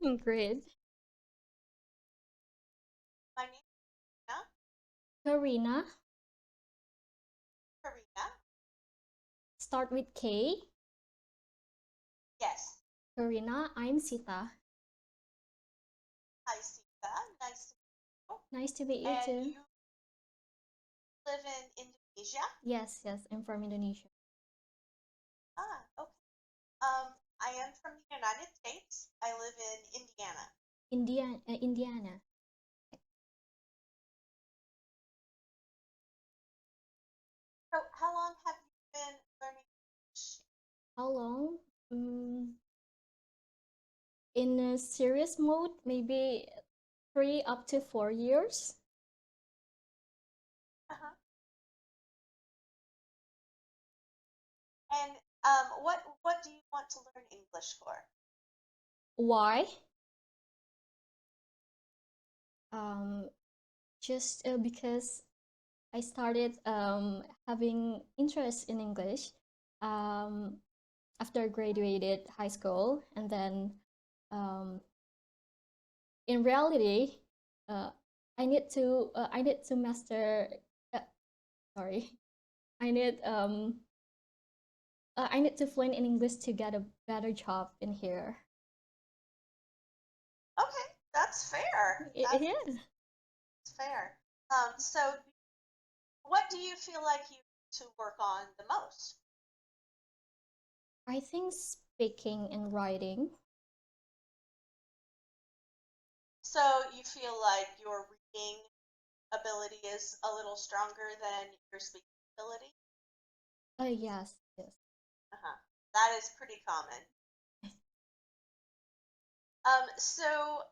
Great. My name is Karina. Karina, Karina. start with K. Yes. Karina, I'm Sita. Hi, Sita. Nice to meet you. Nice to meet you And too. you live in Indonesia? Yes, I'm from Indonesia. Ah, okay. I am from the United States. I live in Indiana. Indiana. So, how long have you been learning English? How long? In a serious mode, maybe 3 up to 4 years. Uh-huh. And what do you want to learn English for? Why? Um, just because I started having interest in English um, after I graduated high school, and then um, in reality, uh, I need to master. Uh, sorry, I need um I need to fluent in English to get a better job in here. Okay, that's fair. That's Yeah, fair. So what do you feel like you need to work on the most? I think speaking and writing. So you feel like your reading ability is a little stronger than your speaking ability? Yes. Uh-huh. That is pretty common. So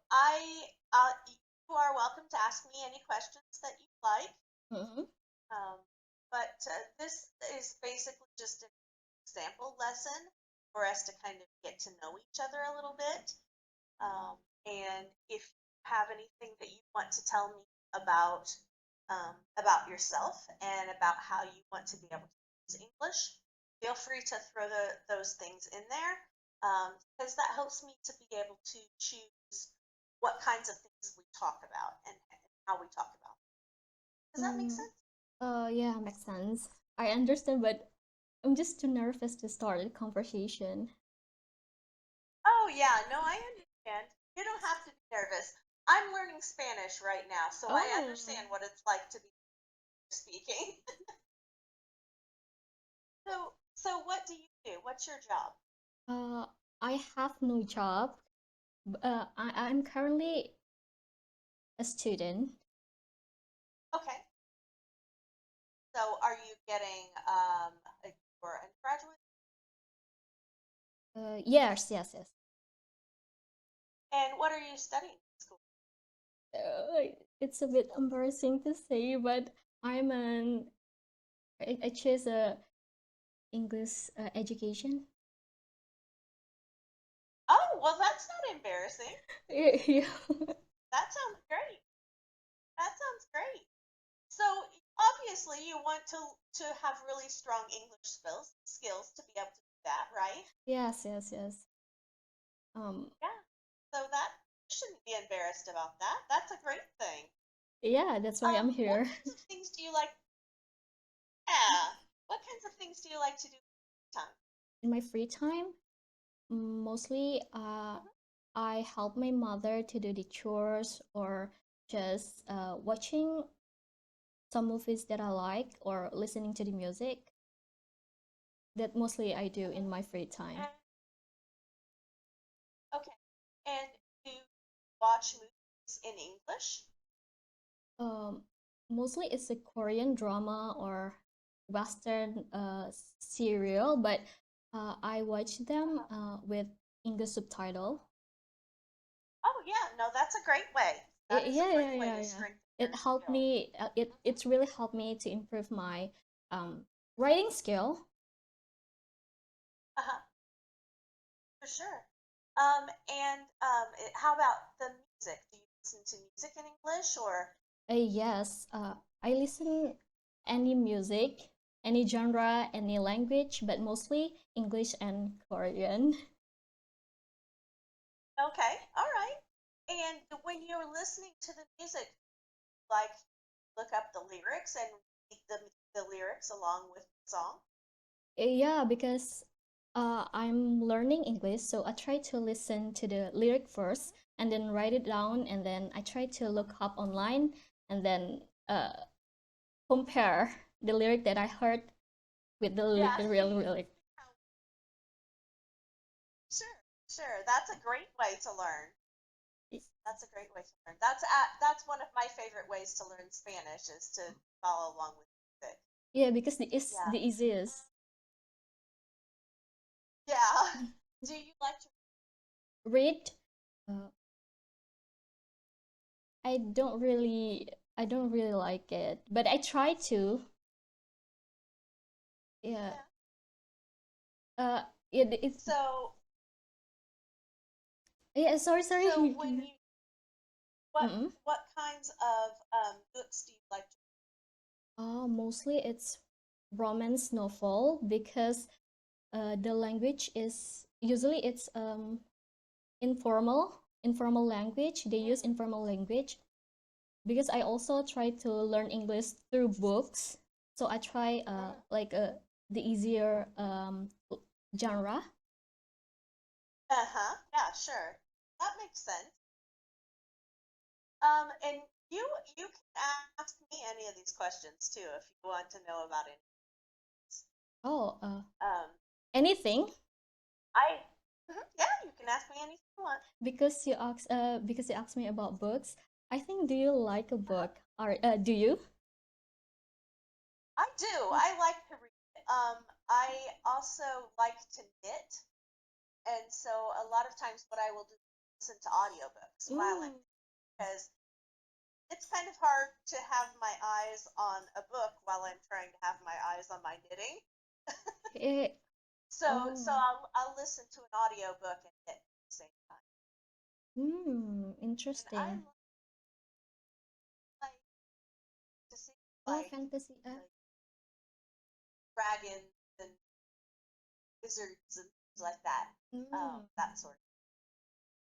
you are welcome to ask me any questions that you like. Mhm. Um, but this is basically just an example lesson for us to kind of get to know each other a little bit. And if you have anything that you want to tell me about yourself and about how you want to be able to use English, feel free to throw those things in there because that helps me to be able to choose what kinds of things we talk about and how we talk about. Does that make Mm, sense? yeah, makes sense. I understand, but I'm just too nervous to start a conversation. Oh, yeah, no, I understand. You don't have to be nervous. I'm learning Spanish right now, so I Oh, understand what it's like to be speaking. So what do you do? What's your job? uh, I have no job. I'm currently a student. Okay. So are you getting your undergraduate? Yes. And what are you studying in school? It's a bit embarrassing to say, but I'm an I choose a English education. Oh, well, that's not embarrassing. Yeah. That sounds great. That sounds great. So obviously you want to have really strong English skills to be able to do that, right? Yes. Um, Yeah. So that shouldn't be embarrassed about that. That's a great thing. yeah, that's why I'm What here. kinds of things do you like? Yeah. What kinds of things do you like to do time? In my free time, mostly I help my mother to do the chores or just watching some movies that I like or listening to the music. That mostly I do in my free time. And, okay. And do you watch movies in English? Um, Mostly it's a Korean drama or Western serial, but I watch them Uh-huh. with English subtitle. Oh yeah, no, that's a great way. That is a great way to Yeah. strengthen It your helped skill. me. It's really helped me to improve my writing skill. Uh-huh. For sure. How about the music? Do you listen to music in English or? Yes, I listen any music, any genre, any language, but mostly English and Korean. Okay, all right. And when you're listening to the music, like look up the lyrics and read the lyrics along with the song. Yeah, because I'm learning English, so I try to listen to the lyric first and then write it down, and then I try to look up online and then compare the lyric that I heard with Yeah, the so real you lyric. sure, sure. That's a great way to learn. Y- That's a great way to learn. That's one of my favorite ways to learn Spanish is to follow along with it. Yeah, because it's Yeah. the easiest. Yeah. Do you like to Read, uh, I don't really like it, but I try to. Yeah. yeah. Uh, it's So yeah. Sorry, so sorry. when you what Mm-mm. what kinds of books do you like to Mostly it's romance novel because the language is usually it's informal language. They use mm, informal language because I also try to learn English through books. So I try mm. the easier genre. Uh-huh. Yeah, sure. That makes sense. And you can ask me any of these questions too if you want to know about it. Oh, Um, anything yeah, you can ask me anything you want. because you asked me about books. I think, do you like a Uh-huh. book? Or do you? I do. I like to read. I also like to knit, and so a lot of times what I will do is listen to audiobooks while I'm Mm. because it's kind of hard to have my eyes on a book while I'm trying to have my eyes on my knitting. Eh, So oh. I'll listen to an audiobook and knit at the same time. And I Interesting. like to see Oh, like fantasy. like dragons and wizards and things like that. Mm. That sort of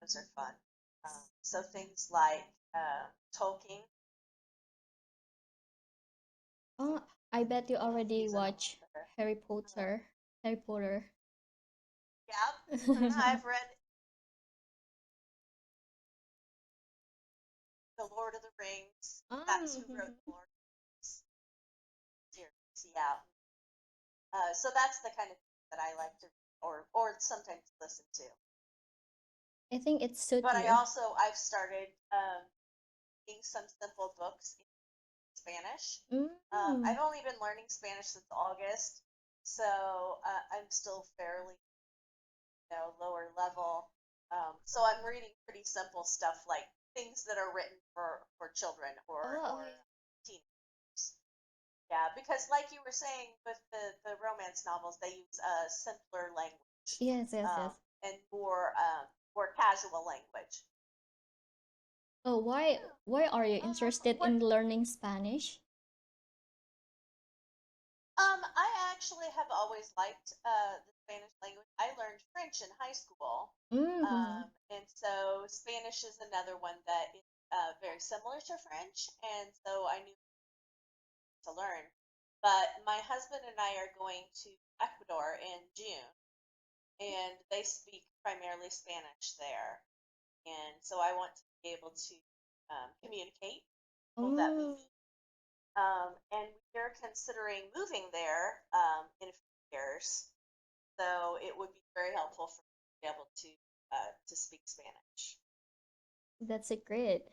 those are fun. So things like Tolkien Oh, I bet you already he's an watch author. Harry Uh, Potter. Harry Potter. yeah, I've read The Lord of the Rings. That's who wrote Um, The Lord of the Rings series. Yeah. So that's the kind of thing that I like to, or sometimes listen to. I think it suit But you. I've started reading some simple books in Spanish. Mm. I've only been learning Spanish since August, so I'm still fairly lower level. So I'm reading pretty simple stuff like things that are written for children Oh, or okay. teenagers. Yeah, because like you were saying with the romance novels, they use a simpler language Yes, yes, yes. and more casual language. Oh, why are you interested What in learning Spanish? I actually have always liked the Spanish language. I learned French in high school, Mm-hmm. and so Spanish is another one that is very similar to French, and so I knew to learn. But my husband and I are going to Ecuador in June, and they speak primarily Spanish there, and so I want to be able to communicate with people that we Oh, meet. And we're considering moving there in a few years. So it would be very helpful for me to be able to speak Spanish. that's a great.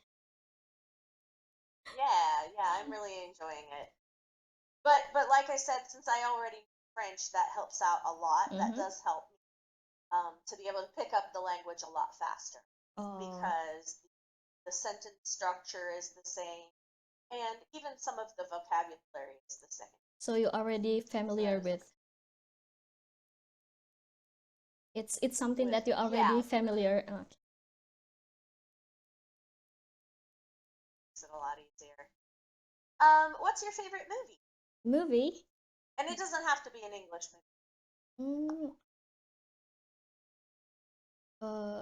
Yeah, yeah, I'm really enjoying it. But like I said, since I already know French, that helps out a lot. That Mm-hmm. does help me to be able to pick up the language a lot faster Oh, because the sentence structure is the same, and even some of the vocabulary is the same. so you're already So familiar with it's something with that you're yeah, already familiar. makes it a lot easier. What's your favorite movie? Movie. And it doesn't have to be an English movie. Mm, uh,